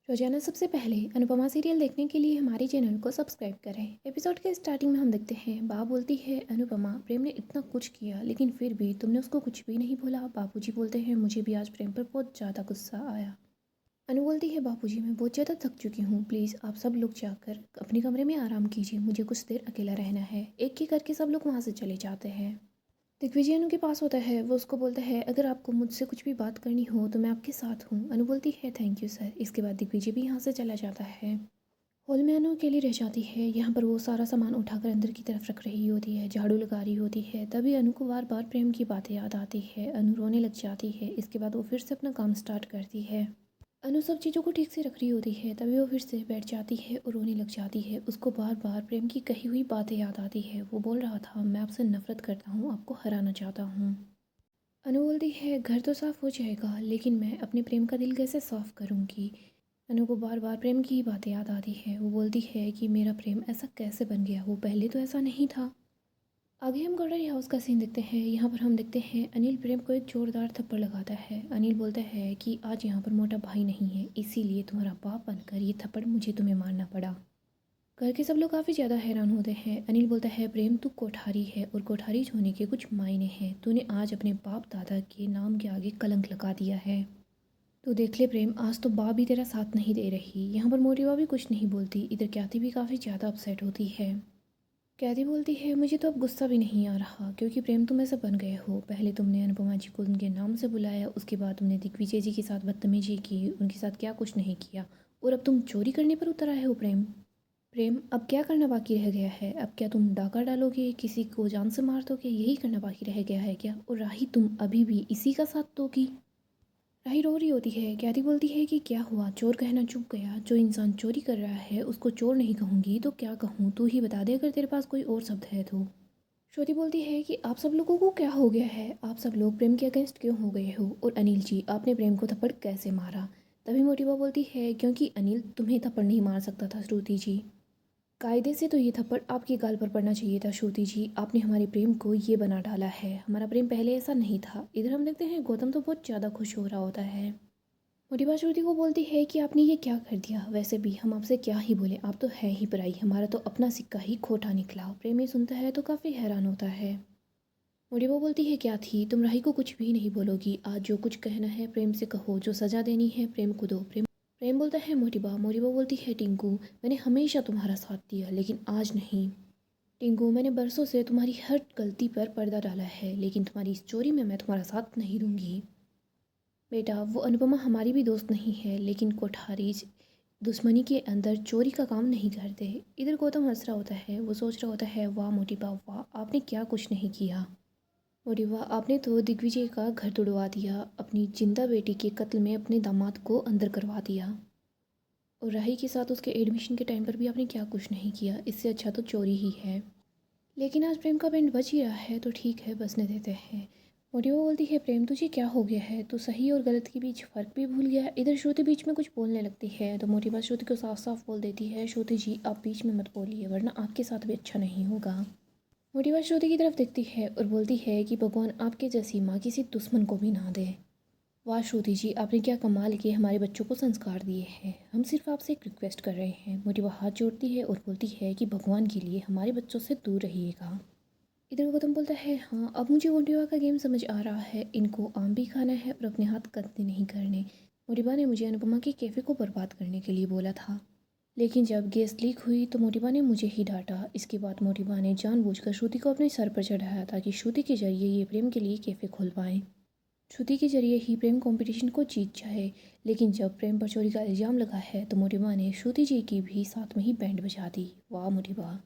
रोजाना सबसे पहले अनुपमा सीरियल देखने के लिए हमारे चैनल को सब्सक्राइब करें। एपिसोड के स्टार्टिंग में हम देखते हैं बा बोलती है, अनुपमा प्रेम ने इतना कुछ किया लेकिन फिर भी तुमने उसको कुछ भी नहीं बोला। बापूजी बोलते हैं मुझे भी आज प्रेम पर बहुत ज़्यादा गुस्सा आया। अनु बोलती है बापूजी मैं बहुत ज़्यादा थक चुकी हूँ, प्लीज़ आप सब लोग जाकर अपने कमरे में आराम कीजिए, मुझे कुछ देर अकेला रहना है। एक एक करके सब लोग वहाँ से चले जाते हैं। दिग्विजय अनु के पास होता है, वो उसको बोलता है अगर आपको मुझसे कुछ भी बात करनी हो तो मैं आपके साथ हूँ। अनु बोलती है थैंक यू सर। इसके बाद दिग्विजय भी यहाँ से चला जाता है। हॉल में अनु अकेली रह जाती है। यहाँ पर वो सारा सामान उठाकर अंदर की तरफ रख रही होती है, झाड़ू लगा रही होती है। तभी अनु को बार बार प्रेम की बातें याद आती है। अनु रोने लग जाती है। इसके बाद वो फिर से अपना काम स्टार्ट करती है। अनु सब चीज़ों को ठीक से रख रही होती है, तभी वो फिर से बैठ जाती है और रोने लग जाती है। उसको बार बार प्रेम की कही हुई बातें याद आती है। वो बोल रहा था मैं आपसे नफरत करता हूँ, आपको हराना चाहता हूँ। अनु बोलती है घर तो साफ़ हो जाएगा लेकिन मैं अपने प्रेम का दिल कैसे साफ़ करूँगी। अनु को बार बार प्रेम की ही बातें याद आती है। वो बोलती है कि मेरा प्रेम ऐसा कैसे बन गया, वो पहले तो ऐसा नहीं था। आगे हम गौडरी हाउस का सीन देखते हैं। यहाँ पर हम देखते हैं अनिल प्रेम को एक जोरदार थप्पड़ लगाता है। अनिल बोलता है कि आज यहाँ पर मोटा भाई नहीं है, इसीलिए तुम्हारा बाप बनकर ये थप्पड़ मुझे तुम्हें मारना पड़ा। घर के सब लोग काफ़ी ज़्यादा हैरान होते हैं। अनिल बोलता है प्रेम तू कोठारी है और कोठारी होने के कुछ मायने हैं। तूने आज अपने बाप दादा के नाम के आगे कलंक लगा दिया है। तो देख ले प्रेम, आज तो बा भी तेरा साथ नहीं दे रही। यहाँ पर मोटिवा भी कुछ नहीं बोलती। इधर ख्याति भी काफ़ी ज़्यादा अपसेट होती है। ख्याति बोलती है मुझे तो अब गुस्सा भी नहीं आ रहा, क्योंकि प्रेम तुम ऐसा बन गए हो। पहले तुमने अनुपमा जी को उनके नाम से बुलाया, उसके बाद तुमने दिग्विजय जी के साथ बदतमीजी की, उनके साथ क्या कुछ नहीं किया, और अब तुम चोरी करने पर उतर आए हो। प्रेम प्रेम अब क्या करना बाकी रह गया है? अब क्या तुम डाका डालोगे, किसी को जान से मार दोगे, यही करना बाकी रह गया है क्या? और राही तुम अभी भी इसी का साथ दोगी? राही रो रही होती है। ख्याति बोलती है कि क्या हुआ, चोर कहना चुप गया? जो इंसान चोरी कर रहा है उसको चोर नहीं कहूँगी तो क्या कहूँ, तू ही बता दे अगर तेरे पास कोई और शब्द है तो। श्रुति बोलती है कि आप सब लोगों को क्या हो गया है, आप सब लोग प्रेम के अगेंस्ट क्यों हो गए हो? और अनिल जी आपने प्रेम को थप्पड़ कैसे मारा? तभी मोटिवा बोलती है क्योंकि अनिल तुम्हें थप्पड़ नहीं मार सकता था श्रुति जी। कायदे से तो ये थप्पड़ आपके गाल पर पड़ना चाहिए था श्रुति जी। आपने हमारे प्रेम को ये बना डाला है। हमारा प्रेम पहले ऐसा नहीं था। इधर हम देखते हैं गौतम तो बहुत ज़्यादा खुश हो रहा होता है। मोटिवा श्रुति को बोलती है कि आपने ये क्या कर दिया? वैसे भी हम आपसे क्या ही बोले, आप तो है ही पराई, हमारा तो अपना सिक्का ही खोटा निकला। प्रेम ये सुनता है तो काफ़ी हैरान होता है। मोटिवा बोलती है क्या थी, तुम राही को कुछ भी नहीं बोलोगी? आज जो कुछ कहना है प्रेम से कहो, जो सज़ा देनी है प्रेम को दो। प्रेम प्रेम बोलता है मोटिवा। मोटिवा बोलती है टिंकू मैंने हमेशा तुम्हारा साथ दिया लेकिन आज नहीं। टिंकू मैंने बरसों से तुम्हारी हर गलती पर पर्दा डाला है लेकिन तुम्हारी इस चोरी में मैं तुम्हारा साथ नहीं दूंगी। बेटा वो अनुपमा हमारी भी दोस्त नहीं है, लेकिन कोठारी दुश्मनी के अंदर चोरी का काम नहीं करते। इधर गौतम हंस रहा होता है। वो सोच रहा होता है वाह मोटिबा वाह, आपने क्या कुछ नहीं किया। मोटिबा आपने तो दिग्विजय का घर तोड़वा दिया, अपनी जिंदा बेटी के कत्ल में अपने दामाद को अंदर करवा दिया, और राही के साथ उसके एडमिशन के टाइम पर भी आपने क्या कुछ नहीं किया। इससे अच्छा तो चोरी ही है। लेकिन आज प्रेम का बैंड बज ही रहा है तो ठीक है, बसने देते हैं। मोटिवा बोलती है प्रेम तुझे क्या हो गया है, तू सही और गलत के बीच फ़र्क भी भूल गया है। इधर श्रुति बीच में कुछ बोलने लगती है तो मोटिवा श्रुति को साफ साफ बोल देती है श्रुति जी आप बीच में मत बोलिए वरना आपके साथ भी अच्छा नहीं होगा। मोटिवा श्रुति की तरफ देखती है और बोलती है कि भगवान आपके जैसी माँ किसी दुश्मन को भी ना दे। वाह श्रुति जी आपने क्या कमाल के हमारे बच्चों को संस्कार दिए हैं। हम सिर्फ आपसे एक रिक्वेस्ट कर रहे हैं। मोटिवा हाथ जोड़ती है और बोलती है कि भगवान के लिए हमारे बच्चों से दूर रहिएगा। इधर गौतम बोलता है हाँ अब मुझे मोटिवा का गेम समझ आ रहा है, इनको आम भी खाना है और अपने हाथ गंदे नहीं करने। मोटिवा ने मुझे अनुपमा के कैफ़े को बर्बाद करने के लिए बोला था, लेकिन जब गैस लीक हुई तो मोटिवा ने मुझे ही डांटा। इसके बाद मोटिवा ने जानबूझकर श्रुति को अपने सर पर चढ़ाया ताकि श्रुति के जरिए ये प्रेम के लिए कैफ़े खोल पाएँ, श्रुति के जरिए ही प्रेम कंपटीशन को जीत जाए। लेकिन जब प्रेम पर चोरी का इल्ज़ाम लगा है तो मोटिवा ने श्रुति जी की भी साथ में ही बैंड बजा दी। वाह मोटिवा।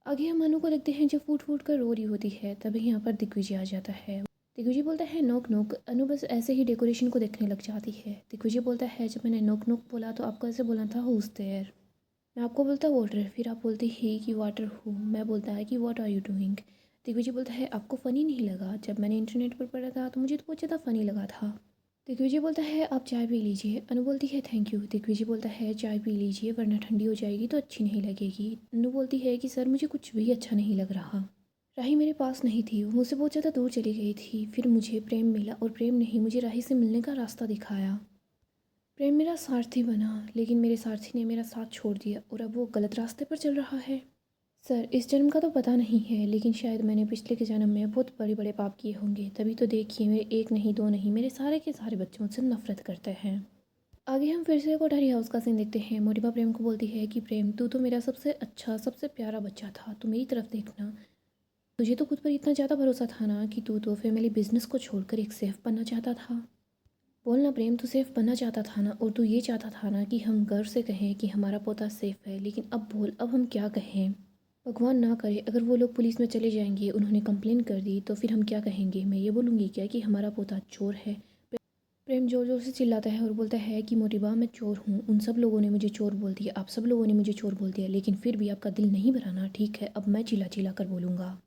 आगे हम अनु को देखते हैं जो फूट फूट कर रो रही होती है। तभी यहाँ पर दिग्विजय आ जाता है। दिग्विजय बोलता है नोक नोक। अनु बस ऐसे ही डेकोरेशन को देखने लग जाती है। दिग्विजय बोलता है जब मैंने नोक नोक बोला तो आपको ऐसे बोला था हुज देयर। मैं आपको बोलता वाटर, फिर आप बोलते ही कि वाटर हूँ। मैं बोलता है कि what are you doing. Digvijay बोलता है आपको फ़नी नहीं लगा, जब मैंने इंटरनेट पर पढ़ा था तो मुझे तो बहुत ज़्यादा फ़नी लगा था। दिग्विजय बोलता है आप चाय पी लीजिए। अनु बोलती है थैंक यू। दिग्विजय बोलता है चाय पी लीजिए वरना ठंडी हो जाएगी तो अच्छी नहीं लगेगी। अनु बोलती है कि सर मुझे कुछ भी अच्छा नहीं लग रहा। राही मेरे पास नहीं थी, वो मुझसे बहुत ज़्यादा दूर चली गई थी। फिर मुझे प्रेम मिला और प्रेम ने ही मुझे राही से मिलने का रास्ता दिखाया। प्रेम मेरा सारथी बना, लेकिन मेरे सारथी ने मेरा साथ छोड़ दिया और अब वो गलत रास्ते पर चल रहा है। सर, इस जन्म का तो पता नहीं है, लेकिन शायद मैंने पिछले के जन्म में बहुत बड़े बड़े पाप किए होंगे। तभी तो देखिए, मेरे एक नहीं दो नहीं, मेरे सारे के सारे बच्चे मुझसे नफरत करते हैं। आगे हम फिर से कोठारी हाउस का सीन देखते हैं। मोटिवा प्रेम को बोलती है कि प्रेम, तू तो मेरा सबसे अच्छा सबसे प्यारा बच्चा था, तू मेरी तरफ देखना। तुझे तो खुद पर इतना ज़्यादा भरोसा था ना कि तू तो फैमिली बिजनेस को छोड़कर एक सेफ बनना चाहता था। बोलना प्रेम, तू सेफ बनना चाहता था ना, और तू ये चाहता था ना कि हम गर्व से कहें कि हमारा पोता सेफ है। लेकिन अब बोल, अब हम क्या कहें? भगवान ना करे अगर वो लोग पुलिस में चले जाएंगे, उन्होंने कंप्लेन कर दी, तो फिर हम क्या कहेंगे? मैं ये बोलूँगी क्या कि हमारा पोता चोर है? प्रेम जोर जोर से चिल्लाता है और बोलता है कि मोटिबा, मैं चोर हूँ, उन सब लोगों ने मुझे चोर बोल दिया, आप सब लोगों ने मुझे चोर बोल दिया, लेकिन फिर भी आपका दिल नहीं भराना, ठीक है? अब मैं चिल्ला चिल्ला कर बोलूँगा।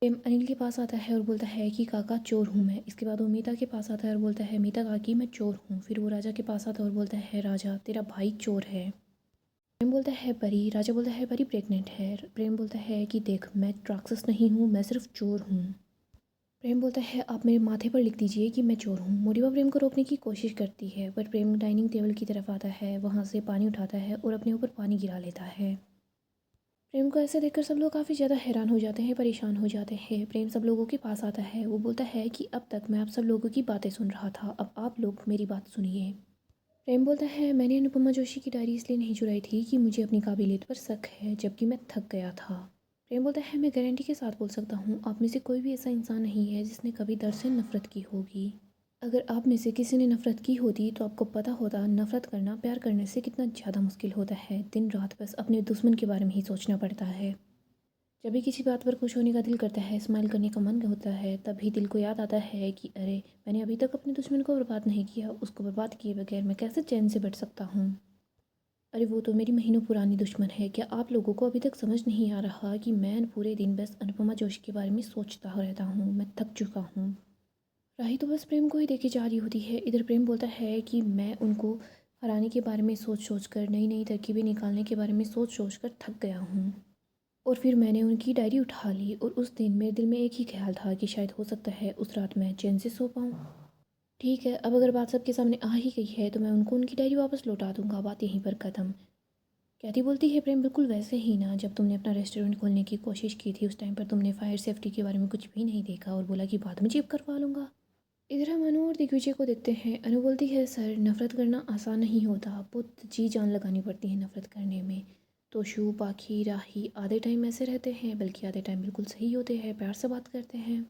प्रेम अनिल के पास आता है और बोलता है कि काका, चोर हूँ मैं। इसके बाद वो मीता के पास आता है और बोलता है, मीता काकी, मैं चोर हूँ। फिर वो राजा के पास आता है और बोलता है, राजा, तेरा भाई चोर है। प्रेम बोलता है, परी। राजा बोलता है, परी प्रेग्नेंट है। प्रेम बोलता है कि देख, मैं राक्षस नहीं हूँ, मैं सिर्फ चोर हूँ। प्रेम बोलता है, आप मेरे माथे पर लिख दीजिए कि मैं चोर हूँ। मोटिवा प्रेम को रोकने की कोशिश करती है, पर प्रेम डाइनिंग टेबल की तरफ आता है, वहाँ से पानी उठाता है और अपने ऊपर पानी गिरा लेता है। प्रेम को ऐसे देखकर सब लोग काफ़ी ज़्यादा हैरान हो जाते हैं, परेशान हो जाते हैं। प्रेम सब लोगों के पास आता है, वो बोलता है कि अब तक मैं आप सब लोगों की बातें सुन रहा था, अब आप लोग मेरी बात सुनिए। प्रेम बोलता है, मैंने अनुपमा जोशी की डायरी इसलिए नहीं चुराई थी कि मुझे अपनी काबिलियत पर शक है, जबकि मैं थक गया था। प्रेम बोलता है, मैं गारंटी के साथ बोल सकता हूँ, आप में से कोई भी ऐसा इंसान नहीं है जिसने कभी दर्द से नफरत की होगी। अगर आप में से किसी ने नफरत की होती तो आपको पता होता नफरत करना प्यार करने से कितना ज़्यादा मुश्किल होता है। दिन रात बस अपने दुश्मन के बारे में ही सोचना पड़ता है। जब भी किसी बात पर खुश होने का दिल करता है, स्माइल करने का मन होता है, तभी दिल को याद आता है कि अरे, मैंने अभी तक अपने दुश्मन को बर्बाद नहीं किया, उसको बर्बाद किए बगैर मैं कैसे चैन से बैठ सकता हूँ? अरे, वो तो मेरी महीनों पुरानी दुश्मन है। क्या आप लोगों को अभी तक समझ नहीं आ रहा कि मैं पूरे दिन बस अनुपमा जोशी के बारे में सोचता रहता हूँ? मैं थक चुका हूँ। राही तो बस प्रेम को ही देखे जा रही होती है। इधर प्रेम बोलता है कि मैं उनको हराने के बारे में सोच सोच कर, नई नई तरकीबें निकालने के बारे में सोच सोच कर थक गया हूँ। और फिर मैंने उनकी डायरी उठा ली और उस दिन मेरे दिल में एक ही ख्याल था कि शायद हो सकता है उस रात मैं चैन से सो पाऊँ। ठीक है, अब अगर बात सबके सामने आ ही गई है तो मैं उनको उनकी डायरी वापस लौटा दूंगा। बात यहीं पर ख़त्म। कहती बोलती है, प्रेम बिल्कुल वैसे ही ना, जब तुमने अपना रेस्टोरेंट खोलने की कोशिश की थी, उस टाइम पर तुमने फायर सेफ्टी के बारे में कुछ भी नहीं देखा और बोला कि बाद में चेक करवा लूँगा। इधर हम अनु और दिग्विजय को देखते हैं। अनु बोलती है, सर, नफ़रत करना आसान नहीं होता, बहुत जी जान लगानी पड़ती है नफ़रत करने में। तोशु, पाखी, राही आधे टाइम ऐसे रहते हैं, बल्कि आधे टाइम बिल्कुल सही होते हैं, प्यार से बात करते हैं।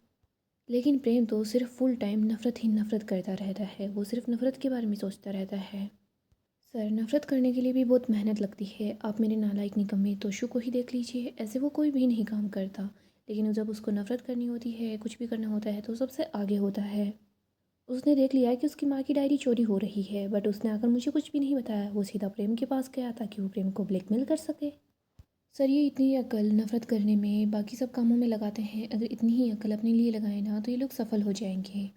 लेकिन प्रेम तो सिर्फ फुल टाइम नफ़रत ही नफ़रत करता रहता है, वो सिर्फ नफ़रत के बारे में सोचता रहता है। सर, नफ़रत करने के लिए भी बहुत मेहनत लगती है। आप मेरे नालायक निकम्मे तोशु को ही देख लीजिए, ऐसे वो कोई भी नहीं काम करता, लेकिन जब उसको नफ़रत करनी होती है, कुछ भी करना होता है, तो सबसे आगे होता है। उसने देख लिया कि उसकी माँ की डायरी चोरी हो रही है, बट उसने आकर मुझे कुछ भी नहीं बताया। वो सीधा प्रेम के पास गया ताकि वो प्रेम को ब्लैकमेल कर सके। सर, ये इतनी अकल नफ़रत करने में, बाकी सब कामों में लगाते हैं, अगर इतनी ही अकल अपने लिए लगाए ना तो ये लोग सफल हो जाएंगे।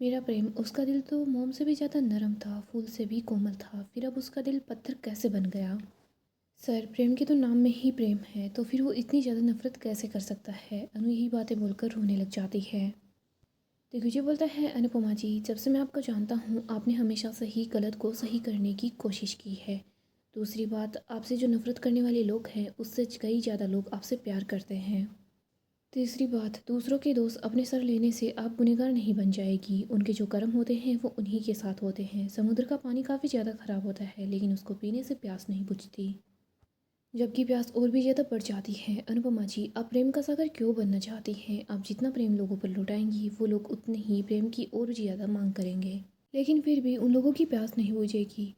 मेरा प्रेम, उसका दिल तो मोम से भी ज़्यादा नरम था, फूल से भी कोमल था, फिर अब उसका दिल पत्थर कैसे बन गया? सर, प्रेम के तो नाम में ही प्रेम है, तो फिर वो इतनी ज़्यादा नफ़रत कैसे कर सकता है? अनु यही बातें बोलकर रोने लग जाती है। दिग्विजय बोलता है, अनुपमा जी, जब से मैं आपको जानता हूँ, आपने हमेशा सही गलत को सही करने की कोशिश की है। दूसरी बात, आपसे जो नफ़रत करने वाले लोग हैं, उससे कई ज़्यादा लोग आपसे प्यार करते हैं। तीसरी बात, दूसरों के दोष अपने सर लेने से आप गुनहगार नहीं बन जाएगी। उनके जो कर्म होते हैं वो उन्हीं के साथ होते हैं। समुद्र का पानी काफ़ी ज़्यादा ख़राब होता है, लेकिन उसको पीने से प्यास नहीं बुझती, जबकि प्यास और भी ज़्यादा बढ़ जाती है। अनुपमा जी, आप प्रेम का सागर क्यों बनना चाहती हैं? आप जितना प्रेम लोगों पर लुटाएंगी, वो लोग उतने ही प्रेम की और ज़्यादा मांग करेंगे, लेकिन फिर भी उन लोगों की प्यास नहीं बुझेगी।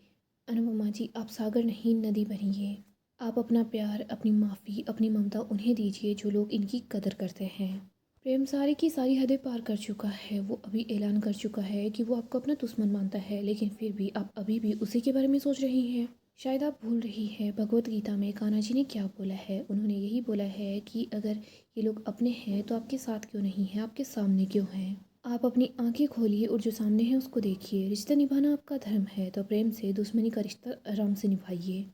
अनुपमा जी, आप सागर नहीं, नदी बनिए। आप अपना प्यार, अपनी माफ़ी, अपनी ममता उन्हें दीजिए जो लोग इनकी कदर करते हैं। प्रेम सारी की सारी हदें पार कर चुका है। वो अभी ऐलान कर चुका है कि वो आपको अपना दुश्मन मानता है, लेकिन फिर भी आप अभी भी उसी के बारे में सोच रही हैं। शायद आप भूल रही है, भगवत गीता में कान्हा जी ने क्या बोला है। उन्होंने यही बोला है कि अगर ये लोग अपने हैं तो आपके साथ क्यों नहीं है, आपके सामने क्यों हैं? आप अपनी आंखें खोलिए और जो सामने है उसको देखिए। रिश्ता निभाना आपका धर्म है, तो प्रेम से दुश्मनी का रिश्ता आराम से निभाइए।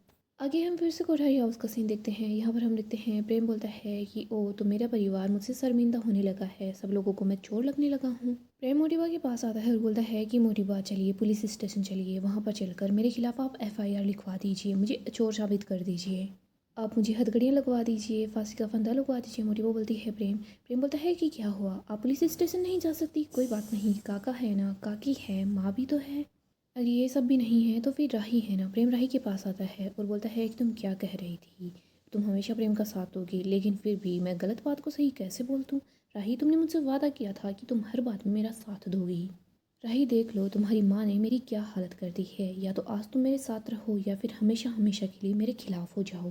आगे हम फिर से कोठारी हाउस का सीन देखते हैं। यहाँ पर हम देखते हैं, प्रेम बोलता है कि ओ, तो मेरा परिवार मुझसे शर्मिंदा होने लगा है, सब लोगों को मैं चोर लगने लगा हूँ। प्रेम मोटिवा के पास आता है और बोलता है कि मोटिवा चलिए पुलिस स्टेशन चलिए, वहाँ पर चलकर मेरे खिलाफ़ आप एफआईआर लिखवा दीजिए, मुझे चोर साबित कर दीजिए। आप मुझे हथकड़ियाँ लगवा दीजिए, फांसी का फंदा लगवा दीजिए। मोटिवा बोलती है प्रेम। प्रेम बोलता है कि क्या हुआ, आप पुलिस स्टेशन नहीं जा सकती? कोई बात नहीं, काका है ना, काकी है, माँ भी तो है। अगर ये सब भी नहीं है तो फिर राही है ना। प्रेम राही के पास आता है और बोलता है कि तुम क्या कह रही थी, तुम हमेशा प्रेम का साथ दोगी, लेकिन फिर भी मैं गलत बात को सही कैसे बोल दूँ? राही, तुमने मुझसे वादा किया था कि तुम हर बात में मेरा साथ दोगी। राही, देख लो तुम्हारी माँ ने मेरी क्या हालत कर दी है, या तो आज तुम मेरे साथ रहो या फिर हमेशा हमेशा के लिए मेरे खिलाफ हो जाओ।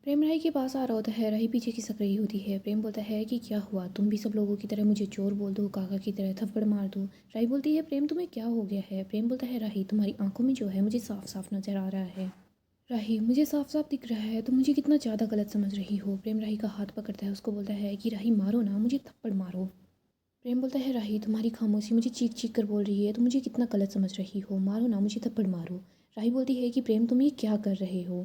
प्रेम राही के पास आ रहा होता है, राही पीछे खिसक रही होती है। प्रेम बोलता है कि क्या हुआ, तुम भी सब लोगों की तरह मुझे चोर बोल दो, काका की तरह थप्पड़ मार दो। राही बोलती है प्रेम तुम्हें क्या हो गया है? प्रेम बोलता है राही, तुम्हारी आंखों में जो है मुझे साफ साफ नजर आ रहा है। राही, मुझे साफ साफ दिख रहा है, तुम मुझे कितना ज़्यादा गलत समझ रही हो। प्रेम राही का हाथ पकड़ता है, उसको बोलता है कि राही मारो ना, मुझे थप्पड़ मारो। प्रेम बोलता है राही, तुम्हारी खामोशी मुझे चीख चीख कर बोल रही है, तुम मुझे कितना गलत समझ रही हो, मारो ना, मुझे थप्पड़ मारो। राही बोलती है कि प्रेम तुम ये क्या कर रहे हो।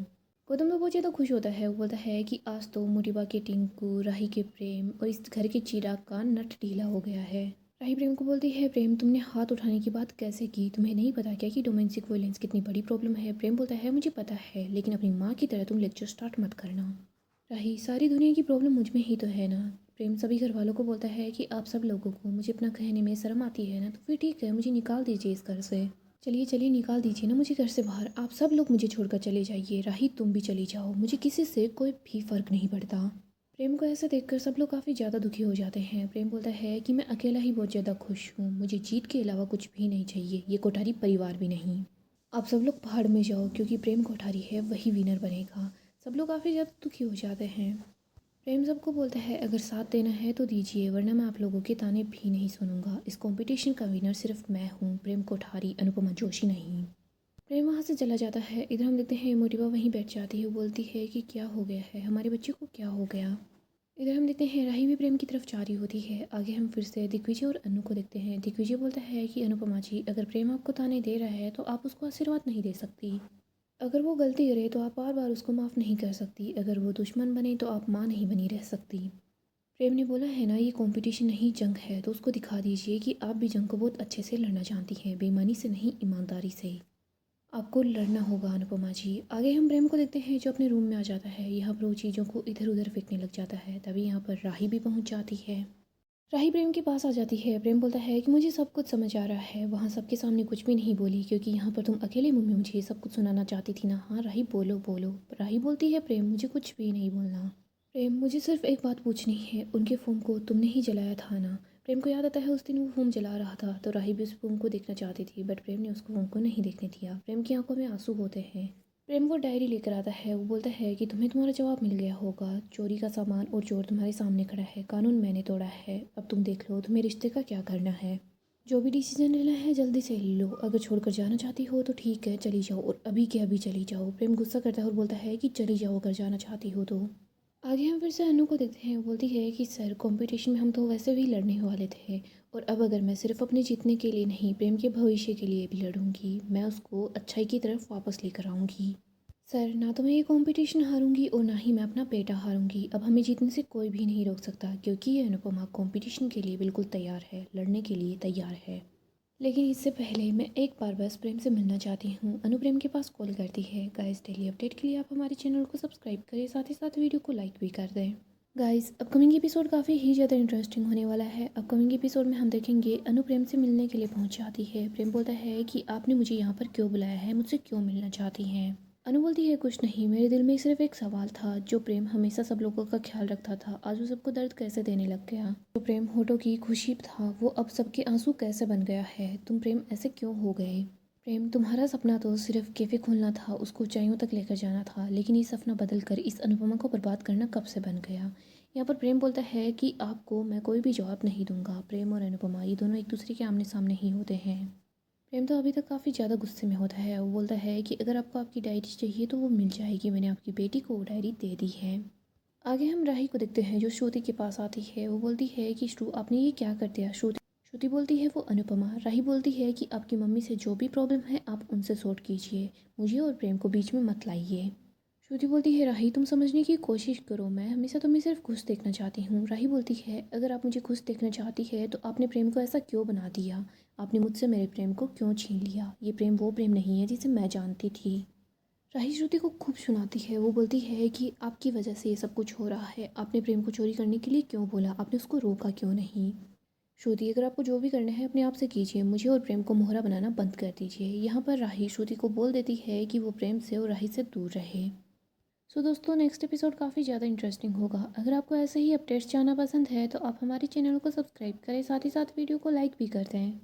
गौतम तो बहुत ज़्यादा खुश होता है, वो बोलता है कि आज तो मोटिवा के टिंकू, राही के प्रेम और इस घर के चिराग का नट ढीला हो गया है। राही प्रेम को बोलती है प्रेम तुमने हाथ उठाने की बात कैसे की, तुम्हें नहीं पता क्या कि डोमेस्टिक वायलेंस कितनी बड़ी प्रॉब्लम है? प्रेम बोलता है मुझे पता है, लेकिन अपनी माँ की तरह तुम लेक्चर स्टार्ट मत करना। राही, सारी दुनिया की प्रॉब्लम मुझ में ही तो है ना। प्रेम सभी घर वालों को बोलता है कि आप सब लोगों को मुझे अपना कहने में शर्म आती है ना, तो फिर ठीक है, मुझे निकाल दीजिए इस घर से। चलिए चलिए निकाल दीजिए ना मुझे घर से बाहर, आप सब लोग मुझे छोड़कर चले जाइए। राही तुम भी चली जाओ, मुझे किसी से कोई भी फर्क नहीं पड़ता। प्रेम को ऐसा देखकर सब लोग काफ़ी ज़्यादा दुखी हो जाते हैं। प्रेम बोलता है कि मैं अकेला ही बहुत ज़्यादा खुश हूँ, मुझे जीत के अलावा कुछ भी नहीं चाहिए, ये कोठारी परिवार भी नहीं। आप सब लोग पहाड़ में जाओ, क्योंकि प्रेम कोठारी है वही विनर बनेगा। सब लोग काफ़ी ज़्यादा दुखी हो जाते हैं। प्रेम सबको बोलता है अगर साथ देना है तो दीजिए, वरना मैं आप लोगों के ताने भी नहीं सुनूंगा। इस कंपटीशन का विनर सिर्फ मैं हूँ, प्रेम कोठारी, अनुपमा जोशी नहीं। प्रेम वहाँ से चला जाता है। इधर हम देखते हैं मोटिवा वहीं बैठ जाती है, वो बोलती है कि क्या हो गया है, हमारे बच्चे को क्या हो गया। इधर हम देखते हैं राही भी प्रेम की तरफ जा रही होती है। आगे हम फिर से दिग्विजय और अनु को देखते हैं। दिग्विजय बोलता है कि अनुपमा जी, अगर प्रेम आपको ताने दे रहा है तो आप उसको आशीर्वाद नहीं दे सकती। अगर वो गलती करे तो आप बार बार उसको माफ़ नहीं कर सकती। अगर वो दुश्मन बने तो आप माँ नहीं बनी रह सकती। प्रेम ने बोला है ना, ये कंपटीशन नहीं जंग है, तो उसको दिखा दीजिए कि आप भी जंग को बहुत अच्छे से लड़ना जानती हैं, बेईमानी से नहीं, ईमानदारी से। आपको लड़ना होगा अनुपमा जी। आगे हम प्रेम को देखते हैं जो अपने रूम में आ जाता है। यहाँ पर वो चीज़ों को इधर उधर फेंकने लग जाता है। तभी यहाँ पर राही भी पहुँच जाती है। राही प्रेम के पास आ जाती है। प्रेम बोलता है कि मुझे सब कुछ समझ आ रहा है, वहाँ सबके सामने कुछ भी नहीं बोली, क्योंकि यहाँ पर तुम अकेले मुंह में मुझे ये सब कुछ सुनाना चाहती थी ना। हाँ राही, बोलो बोलो। राही बोलती है प्रेम मुझे कुछ भी नहीं बोलना। प्रेम, मुझे सिर्फ एक बात पूछनी है, उनके फ़ोन को तुमने ही जलाया था ना? प्रेम को याद आता है उस दिन वो फ़ोन जला रहा था, तो राही भी उस फ़ोन को देखना चाहती थी, बट प्रेम ने उसको फ़ोन को नहीं देखने दिया। प्रेम की आंखों में आंसू होते हैं। प्रेम वो डायरी लेकर आता है, वो बोलता है कि तुम्हें तुम्हारा जवाब मिल गया होगा, चोरी का सामान और चोर तुम्हारे सामने खड़ा है, कानून मैंने तोड़ा है, अब तुम देख लो तुम्हें रिश्ते का क्या करना है। जो भी डिसीजन लेना है जल्दी से ले लो, अगर छोड़कर जाना चाहती हो तो ठीक है चली जाओ, और अभी के अभी चली जाओ। प्रेम गुस्सा करता है और बोलता है कि चली जाओ अगर जाना चाहती हो तो। आगे हम फिर से अनु को देखते हैं, वो बोलती है कि सर कंपटीशन में हम तो वैसे भी लड़ने वाले थे, और अब अगर मैं सिर्फ अपने जीतने के लिए नहीं, प्रेम के भविष्य के लिए भी लड़ूंगी, मैं उसको अच्छाई की तरफ वापस लेकर आऊँगी। सर, ना तो मैं ये कंपटीशन हारूंगी और ना ही मैं अपना बेटा हारूंगी। अब हमें जीतने से कोई भी नहीं रोक सकता, क्योंकि ये अनुपमा कंपटीशन के लिए बिल्कुल तैयार है, लड़ने के लिए तैयार है। लेकिन इससे पहले मैं एक बार बस प्रेम से मिलना चाहती हूँ। अनु प्रेम के पास कॉल करती है। गाइस, डेली अपडेट के लिए आप हमारे चैनल को सब्सक्राइब करें, साथ ही साथ वीडियो को लाइक भी कर दें। गाइस, अपकमिंग एपिसोड काफ़ी ही ज़्यादा इंटरेस्टिंग होने वाला है। अपकमिंग एपिसोड में हम देखेंगे अनु प्रेम से मिलने के लिए पहुँच जाती है। प्रेम बोलता है कि आपने मुझे यहाँ पर क्यों बुलाया है, मुझसे क्यों मिलना चाहती हैं। अनु बोलती है कुछ नहीं, मेरे दिल में सिर्फ एक सवाल था। जो प्रेम हमेशा सब लोगों का ख्याल रखता था, आज वो सबको दर्द कैसे देने लग गया। जो प्रेम होठों की खुशी था, वो अब सबके आंसू कैसे बन गया है। तुम प्रेम ऐसे क्यों हो गए। प्रेम, तुम्हारा सपना तो सिर्फ कैफे खोलना था, उसको ऊंचाइयों तक लेकर जाना था, लेकिन ये सपना बदल कर इस अनुपमा को बर्बाद करना कब से बन गया। यहाँ पर प्रेम बोलता है कि आपको मैं कोई भी जवाब नहीं दूंगा। प्रेम और अनुपमा ये दोनों एक दूसरे के आमने सामने ही होते हैं। प्रेम तो अभी तक काफ़ी ज़्यादा गुस्से में होता है। वो बोलता है कि अगर आपको आपकी डायरी चाहिए तो वो मिल जाएगी, मैंने आपकी बेटी को वो डायरी दे दी है। आगे हम राही को देखते हैं जो श्रुति के पास आती है। वो बोलती है कि श्रु, आपने ये क्या कर दिया। श्रुति बोलती है वो अनुपमा। राही बोलती है कि आपकी मम्मी से जो भी प्रॉब्लम है आप उनसे सॉर्ट कीजिए, मुझे और प्रेम को बीच में मत लाइए। श्रुति बोलती है राही तुम समझने की कोशिश करो, मैं हमेशा तुम्हें सिर्फ खुश देखना चाहती हूँ। राही बोलती है अगर आप मुझे खुश देखना चाहती है तो आपने प्रेम को ऐसा क्यों बना दिया, आपने मुझसे मेरे प्रेम को क्यों छीन लिया, ये प्रेम वो प्रेम नहीं है जिसे मैं जानती थी। राही श्रुति को खूब सुनाती है, वो बोलती है कि आपकी वजह से ये सब कुछ हो रहा है, आपने प्रेम को चोरी करने के लिए क्यों बोला, आपने उसको रोका क्यों नहीं। श्रुति अगर आपको जो भी करना है अपने आप से कीजिए, मुझे और प्रेम को मोहरा बनाना बंद कर दीजिए। यहाँ पर राही श्रुति को बोल देती है कि वो प्रेम से और राही से दूर रहे। सो दोस्तों नेक्स्ट एपिसोड काफ़ी ज़्यादा इंटरेस्टिंग होगा। अगर आपको ऐसे ही अपडेट्स जानना पसंद है तो आप हमारे चैनल को सब्सक्राइब करें, साथ ही साथ वीडियो को लाइक भी कर दें।